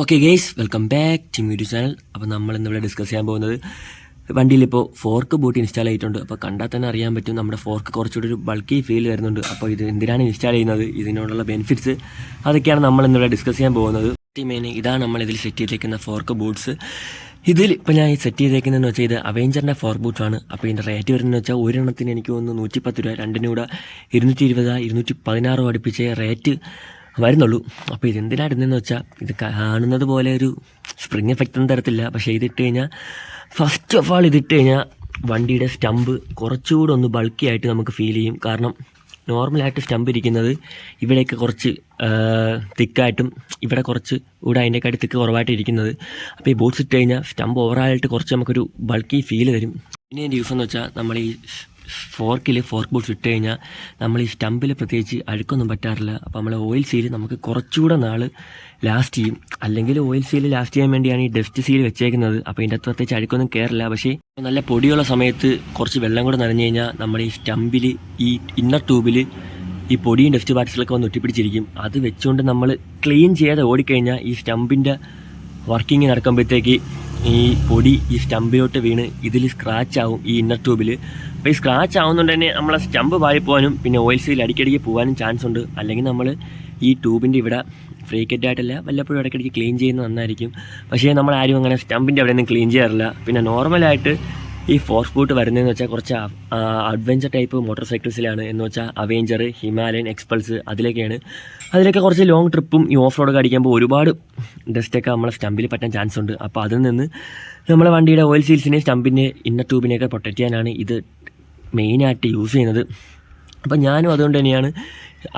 Okay guys, welcome back to മ്യൂരി channel. അപ്പോൾ നമ്മൾ ഇന്നിവിടെ ഡിസ്കസ് ചെയ്യാൻ പോകുന്നത് വണ്ടിയിലിപ്പോൾ ഫോർക്ക് ബൂട്ട് ഇൻസ്റ്റാൾ ചെയ്തിട്ടുണ്ട്. അപ്പോൾ കണ്ടാൽ തന്നെ അറിയാൻ പറ്റും നമ്മുടെ ഫോർക്ക് കുറച്ചുകൂടി ഒരു ബൾക്കി ഫീൽ വരുന്നുണ്ട്. അപ്പോൾ ഇത് എന്തിനാണ് ഇൻസ്റ്റാൾ ചെയ്യുന്നത്, ഇതിനോടുള്ള ബെനിഫിറ്റ്സ് അതൊക്കെയാണ് നമ്മൾ ഇന്നിവിടെ ഡിസ്കസ് ചെയ്യാൻ പോകുന്നത്. മെയിൻ ഇതാണ് നമ്മളിതിൽ സെറ്റ് ചെയ്തേക്കുന്ന ഫോർക്ക് ബൂട്ട്സ്. ഇതിൽ ഇപ്പോൾ ഞാൻ സെറ്റ് ചെയ്തേക്കുന്നതെന്ന് വെച്ചാൽ ഇത് അവെഞ്ചറിൻ്റെ ഫോർക്ക് ബൂട്ട്സാണ്. അപ്പോൾ ഇതിൻ്റെ റേറ്റ് വരുന്നതെന്ന് വെച്ചാൽ ഒരെണ്ണത്തിന് എനിക്ക് തോന്നുന്നു 110 രൂപ, രണ്ടിനും കൂടെ 220 216 അടുപ്പിച്ച് റേറ്റ് വരുന്നുള്ളൂ. അപ്പോൾ ഇതെന്തിനാണ് ഇടുന്നതെന്ന് വെച്ചാൽ ഇത് കാണുന്നത് പോലെ ഒരു സ്പ്രിങ് എഫക്റ്റ് ഒന്നും തരത്തില്ല. പക്ഷേ ഇതിട്ട് കഴിഞ്ഞാൽ ഫസ്റ്റ് ഓഫ് ആൾ ഇതിട്ട് കഴിഞ്ഞാൽ വണ്ടിയുടെ സ്റ്റമ്പ് കുറച്ചുകൂടെ ഒന്ന് ബൾക്കി ആയിട്ട് നമുക്ക് ഫീൽ ചെയ്യും. കാരണം നോർമലായിട്ട് സ്റ്റമ്പ് ഇരിക്കുന്നത് ഇവിടെയൊക്കെ കുറച്ച് തിക്കായിട്ടും ഇവിടെ കുറച്ച് ഇവിടെ അതിൻ്റെക്കാട്ടി തിക്ക് കുറവായിട്ട് ഇരിക്കുന്നത്. അപ്പോൾ ഈ ബൂട്ട്സ് ഇട്ട് കഴിഞ്ഞാൽ സ്റ്റമ്പ് ഓവറായിട്ട് കുറച്ച് നമുക്കൊരു ബൾക്കി ഫീൽ തരും. പിന്നെ എൻ്റെ യൂസ് എന്ന് വെച്ചാൽ നമ്മൾ ഈ ഫോർക്ക് ബൂട്ട്സ് ഇട്ട് കഴിഞ്ഞാൽ നമ്മൾ ഈ സ്റ്റമ്പിൽ പ്രത്യേകിച്ച് അഴുക്കൊന്നും പറ്റാറില്ല. അപ്പോൾ നമ്മൾ ഓയിൽ സീൽ നമുക്ക് കുറച്ചുകൂടെ നാൾ ലാസ്റ്റ് ചെയ്യും. അല്ലെങ്കിൽ ഓയിൽ സീൽ ലാസ്റ്റ് ചെയ്യാൻ വേണ്ടിയാണ് ഈ ഡസ്റ്റ് സീൽ വെച്ചേക്കുന്നത്. അപ്പോൾ ഇതിൻ്റെ അകത്ത് പ്രത്യേകിച്ച് അഴുക്കൊന്നും കയറില്ല. പക്ഷേ നല്ല പൊടിയുള്ള സമയത്ത് കുറച്ച് വെള്ളം കൂടെ നനഞ്ഞു കഴിഞ്ഞാൽ നമ്മൾ ഈ സ്റ്റമ്പിൽ ഈ ഇന്നർ ട്യൂബിൽ ഈ പൊടിയും ഡസ്റ്റ് പാർട്ടിസിലൊക്കെ വന്ന് ഒട്ടിപ്പിടിച്ചിരിക്കും. അത് വെച്ചുകൊണ്ട് നമ്മൾ ക്ലീൻ ചെയ്യാതെ ഓടിക്കഴിഞ്ഞാൽ ഈ സ്റ്റമ്പിൻ്റെ വർക്കിംഗ് നടക്കുമ്പോഴത്തേക്ക് ഈ പൊടി ഈ സ്റ്റമ്പിലോട്ട് വീണ് ഇതിൽ സ്ക്രാച്ച് ആവും ഈ ഇന്നർ ട്യൂബിൽ. അപ്പോൾ ഈ സ്ക്രാച്ച് ആവുന്നതുകൊണ്ട് തന്നെ നമ്മളെ സ്റ്റമ്പ് പാളിപ്പോകാനും പിന്നെ ഓയിൽ സീൽ അടിക്കടിക്ക് പോകാനും ചാൻസ് ഉണ്ട്. അല്ലെങ്കിൽ നമ്മൾ ഈ ട്യൂബിൻ്റെ ഇവിടെ ഫ്രീക്കറ്റായിട്ടല്ല വല്ലപ്പോഴും ഇടയ്ക്കിടയ്ക്ക് ക്ലീൻ ചെയ്യുന്നത് നന്നായിരിക്കും. പക്ഷേ നമ്മളാരും അങ്ങനെ സ്റ്റമ്പിൻ്റെ അവിടെ ഒന്നും ക്ലീൻ ചെയ്യാറില്ല. പിന്നെ നോർമലായിട്ട് ഈ ഫോർക്ക് ബൂട്ട് വരുന്നതെന്ന് വെച്ചാൽ കുറച്ച് അഡ്വഞ്ചർ ടൈപ്പ് മോട്ടോർ സൈക്കിൾസിലാണ്. എന്ന് വെച്ചാൽ അവെഞ്ചർ, ഹിമാലയൻ, എക്സ്പൾസ് അതിലൊക്കെയാണ്. അതിലൊക്കെ കുറച്ച് ലോങ് ട്രിപ്പും ഈ ഓഫ് റോഡൊക്കെ അടിക്കുമ്പോൾ ഒരുപാട് ഡസ്റ്റൊക്കെ നമ്മളെ സ്റ്റമ്പിൽ പറ്റാൻ ചാൻസ് ഉണ്ട്. അപ്പോൾ അതിൽ നിന്ന് നമ്മളെ വണ്ടിയുടെ ഓയിൽ സീൽസിനെയും സ്റ്റമ്പിൻ്റെ ഇന്നർ ട്യൂബിനെയൊക്കെ പ്രൊട്ടക്റ്റ് ചെയ്യാനാണ് ഇത് മെയിനായിട്ട് യൂസ് ചെയ്യുന്നത്. അപ്പോൾ ഞാനും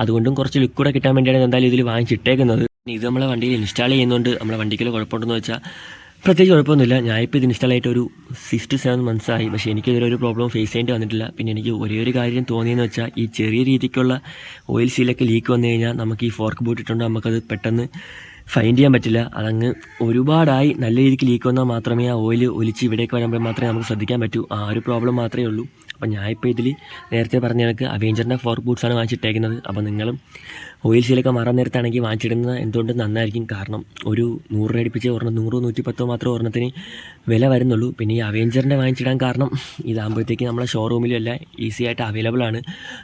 അതുകൊണ്ടും കുറച്ച് ലുക്കൂടെ കിട്ടാൻ വേണ്ടിയാണ് എന്തായാലും ഇതിൽ വാങ്ങിച്ചിട്ടേക്കുന്നത്. ഇത് നമ്മളെ വണ്ടിയിൽ ഇൻസ്റ്റാൾ ചെയ്യുന്നതുകൊണ്ട് നമ്മളെ വണ്ടിക്ക് കുഴപ്പമുണ്ടെന്ന് വെച്ചാൽ പ്രത്യേകിച്ച് കുഴപ്പമൊന്നുമില്ല. ഞാനിപ്പോൾ ഇത് ഇൻസ്റ്റാൾ ആയിട്ട് ഒരു 6 to 7 months ആയി. പക്ഷേ എനിക്കിതിലൊരു പ്രോബ്ലം ഫേസ് ചെയ്യേണ്ടി വന്നിട്ടില്ല. പിന്നെ എനിക്ക് ഒരേ ഒരു കാര്യം തോന്നിയെന്ന് വെച്ചാൽ ഈ ചെറിയ രീതിക്കുള്ള ഓയിൽ സീലൊക്കെ ലീക്ക് വന്നു കഴിഞ്ഞാൽ നമുക്ക് ഈ ഫോർക്ക് ബൂട്ട് ഇട്ടുകൊണ്ട് നമുക്കത് പെട്ടെന്ന് ഫൈൻഡ് ചെയ്യാൻ പറ്റില്ല. അതങ്ങ് ഒരുപാടായി നല്ല രീതിക്ക് ലീക്ക് വന്നാൽ മാത്രമേ ആ ഓയിൽ ഒലിച്ച് ഇവിടേക്ക് വരുമ്പോൾ മാത്രമേ നമുക്ക് ശ്രദ്ധിക്കാൻ പറ്റൂ. ആ ഒരു പ്രോബ്ലം മാത്രമേ ഉള്ളൂ. അപ്പോൾ ഞാനിപ്പോൾ ഇതിൽ നേരത്തെ പറഞ്ഞ കണക്ക് അവെഞ്ചറിൻ്റെ ഫോർക്ക് ബൂട്ട്സാണ് വാങ്ങിച്ചിട്ടേക്കുന്നത്. അപ്പോൾ നിങ്ങളും ഓയിൽ സീലൊക്കെ മാറാൻ നേരത്താണെങ്കിൽ വാങ്ങിച്ചിടുന്നത് എന്തുകൊണ്ട് നന്നായിരിക്കും. കാരണം ഒരു 100 രൂപ അടുപ്പിച്ച് 100 110 മാത്രമേ ഒരെണ്ണത്തിന് വില വരുന്നുള്ളൂ. പിന്നെ ഈ അവെഞ്ചറിൻ്റെ വാങ്ങിച്ചിടാൻ കാരണം ഇതാകുമ്പോഴത്തേക്ക് നമ്മളെ ഷോറൂമിലും എല്ലാം ഈസി ആയിട്ട് അവൈലബിൾ ആണ്.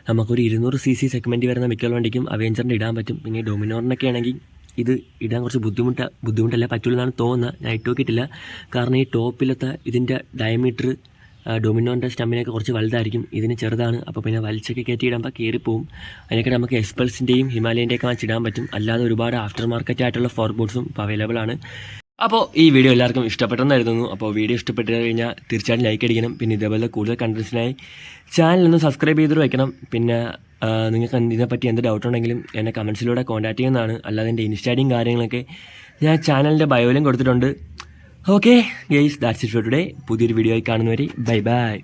നമുക്കൊരു 200 cc സെഗ്മെൻറ്റ് വരുന്ന മിക്ക വണ്ടിക്കും അവെഞ്ചറിൻ്റെ ഇടാൻ പറ്റും. പിന്നെ ഡൊമിനോറിനൊക്കെ ആണെങ്കിൽ ഇത് ഇടാൻ കുറച്ച് ബുദ്ധിമുട്ടല്ല പറ്റുള്ളൂ എന്നാണ് തോന്നുന്നത്. ഞാൻ ഇട്ട് നോക്കിയിട്ടില്ല. കാരണം ഈ ടോപ്പിലത്തെ ഇതിൻ്റെ ഡയമീറ്റർ ഡൊമിനോൻ്റെ സ്റ്റമ്പിനൊക്കെ കുറച്ച് വലുതായിരിക്കും, ഇതിന് ചെറുതാണ്. അപ്പോൾ പിന്നെ വലിച്ചൊക്കെ കയറ്റി ഇടുമ്പോൾ കയറിപ്പോവും. അതിനൊക്കെ നമുക്ക് എക്സ്പൾസിൻ്റെയും ഹിമാലയൻ്റെയൊക്കെ വാങ്ങിച്ചിടാൻ പറ്റും. അല്ലാതെ ഒരുപാട് ആഫ്റ്റർ മാർക്കറ്റ് ആയിട്ടുള്ള ഫോർക്ക് ബൂട്ട്സും ഇപ്പോൾ അവൈലബിൾ ആണ്. അപ്പോൾ ഈ വീഡിയോ എല്ലാവർക്കും ഇഷ്ടപ്പെട്ടെന്ന് കരുതുന്നു. അപ്പോൾ വീഡിയോ ഇഷ്ടപ്പെട്ട് കഴിഞ്ഞാൽ തീർച്ചയായിട്ടും ലൈക്ക് അടിക്കണം. പിന്നെ ഇതേപോലെ കൂടുതൽ കണ്ടൻസിനായി ചാനലൊന്ന് സബ്സ്ക്രൈബ് ചെയ്ത് വയ്ക്കണം. പിന്നെ നിങ്ങൾക്ക് ഇതിനെപ്പറ്റി എന്ത് ഡൗട്ട് ഉണ്ടെങ്കിലും എന്നെ കമൻസിലൂടെ കോൺടാക്ട് ചെയ്യുന്നതാണ്. അല്ലാതെ എൻ്റെ ഇൻസ്റ്റാഡിയും കാര്യങ്ങളൊക്കെ ഞാൻ ചാനലിൻ്റെ ബയോയിലും കൊടുത്തിട്ടുണ്ട്. Okay guys, that's it for today. പുതിയൊരു വീഡിയോ ആയി കാണുന്നവരെ ബൈ ബൈ.